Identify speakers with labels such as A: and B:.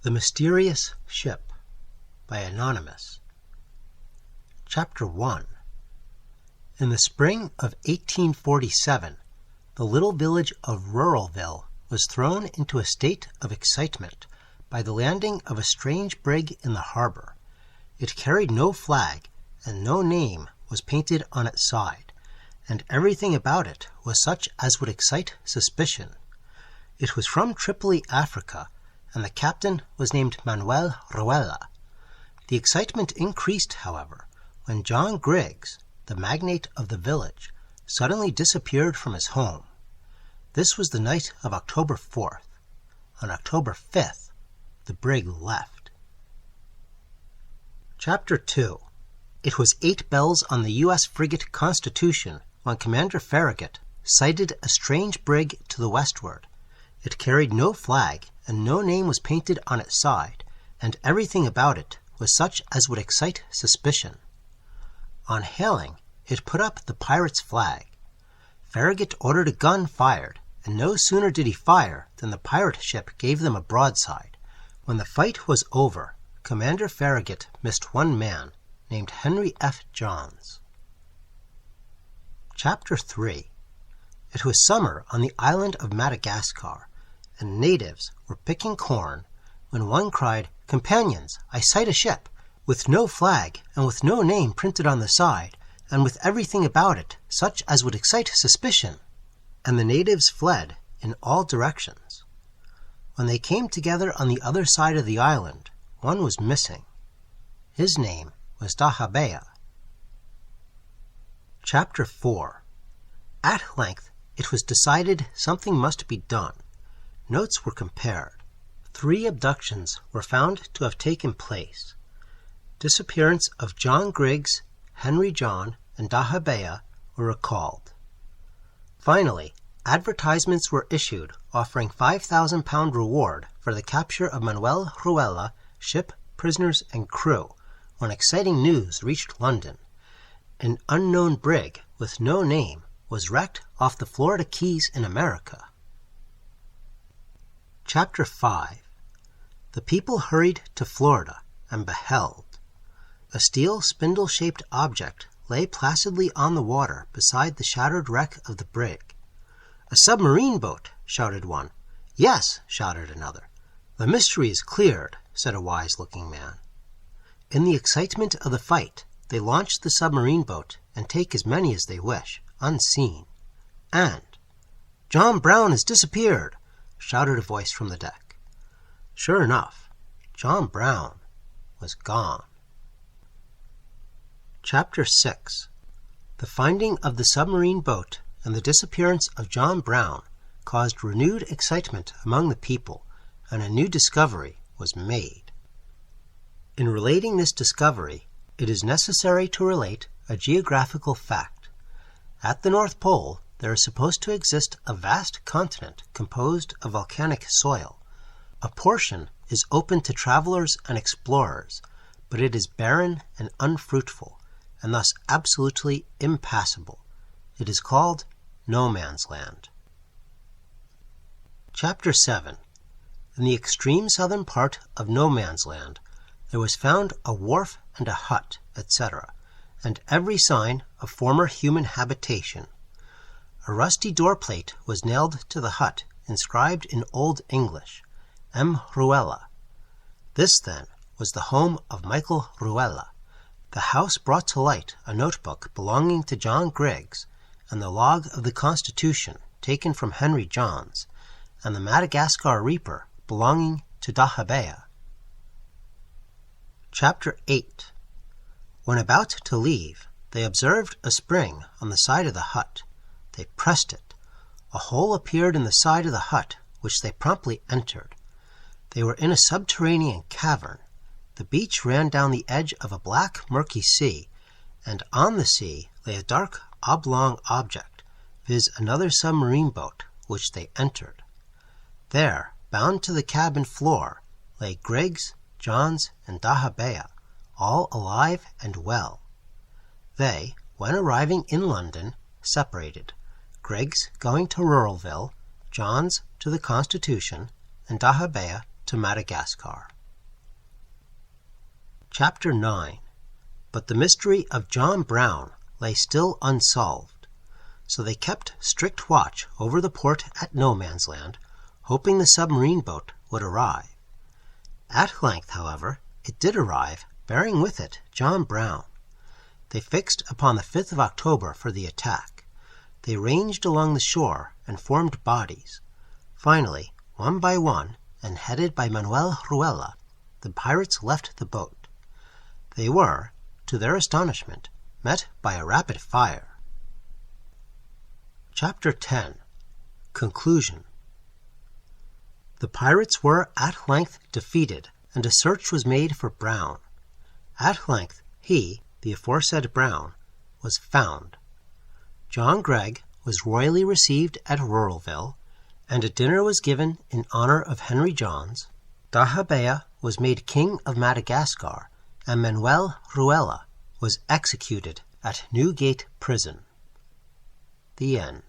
A: The Mysterious Ship by Anonymous. Chapter 1. In the spring of 1847, the little village of Ruralville was thrown into a state of excitement by the landing of a strange brig in the harbor. It carried no flag, and no name was painted on its side, and everything about it was such as would excite suspicion. It was from Tripoli, Africa, and the captain was named Manuel Ruella. The excitement increased, however, when John Griggs, the magnate of the village, suddenly disappeared from his home. This was the night of October 4th. On October 5th, the brig left. Chapter 2. It was 8 bells on the U.S. frigate Constitution when Commander Farragut sighted a strange brig to the westward. It carried no flag, and no name was painted on its side, and everything about it was such as would excite suspicion. On hailing, it put up the pirate's flag. Farragut ordered a gun fired, and no sooner did he fire than the pirate ship gave them a broadside. When the fight was over, Commander Farragut missed one man, named Henry F. Johns. Chapter 3. It was summer on the island of Madagascar, and natives were picking corn, when one cried, "Companions, I sight a ship, with no flag, and with no name printed on the side, and with everything about it such as would excite suspicion." And the natives fled in all directions. When they came together on the other side of the island, one was missing. His name was Dahabea. Chapter 4. At length it was decided something must be done. Notes were compared. 3 abductions were found to have taken place. Disappearance of John Griggs, Henry John, and Dahabea were recalled. Finally, advertisements were issued offering £5,000 reward for the capture of Manuel Ruella, ship, prisoners, and crew, when exciting news reached London. An unknown brig with no name was wrecked off the Florida Keys in America. Chapter 5. The people hurried to Florida and beheld. A steel spindle-shaped object lay placidly on the water beside the shattered wreck of the brig. "A submarine boat," shouted one. "Yes," shouted another. "The mystery is cleared," said a wise-looking man. In the excitement of the fight, they launch the submarine boat and take as many as they wish, unseen. And, "John Brown has disappeared," shouted a voice from the deck. Sure enough, John Brown was gone. Chapter 6. The finding of the submarine boat and the disappearance of John Brown caused renewed excitement among the people, and a new discovery was made. In relating this discovery, it is necessary to relate a geographical fact. At the North Pole, there is supposed to exist a vast continent composed of volcanic soil. A portion is open to travelers and explorers, but it is barren and unfruitful, and thus absolutely impassable. It is called No Man's Land. Chapter 7. In the extreme southern part of No Man's Land, there was found a wharf and a hut, etc., and every sign of former human habitation. A rusty doorplate was nailed to the hut, inscribed in Old English, M. Ruella. This, then, was the home of Michael Ruella. The house brought to light a notebook belonging to John Griggs, and the log of the Constitution taken from Henry Johns, and the Madagascar Reaper belonging to Dahabea. Chapter 8. When about to leave, they observed a spring on the side of the hut. They pressed it. A hole appeared in the side of the hut, which they promptly entered. They were in a subterranean cavern. The beach ran down the edge of a black, murky sea, and on the sea lay a dark, oblong object, viz. Another submarine boat, which they entered. There, bound to the cabin floor, lay Griggs, Johns, and Dahabea, all alive and well. They, when arriving in London, separated, Griggs going to Ruralville, Johns to the Constitution, and Dahabea to Madagascar. Chapter 9. But the mystery of John Brown lay still unsolved, so they kept strict watch over the port at No Man's Land, hoping the submarine boat would arrive. At length, however, it did arrive, bearing with it John Brown. They fixed upon the 5th of October for the attack. They ranged along the shore and formed bodies. Finally, one by one, and headed by Manuel Ruela, the pirates left the boat. They were, to their astonishment, met by a rapid fire. Chapter 10. Conclusion. The pirates were at length defeated, and a search was made for Brown. At length he, the aforesaid Brown, was found. John Gregg was royally received at Ruralville, and a dinner was given in honor of Henry Johns. Dahabea was made king of Madagascar, and Manuel Ruela was executed at Newgate Prison. The end.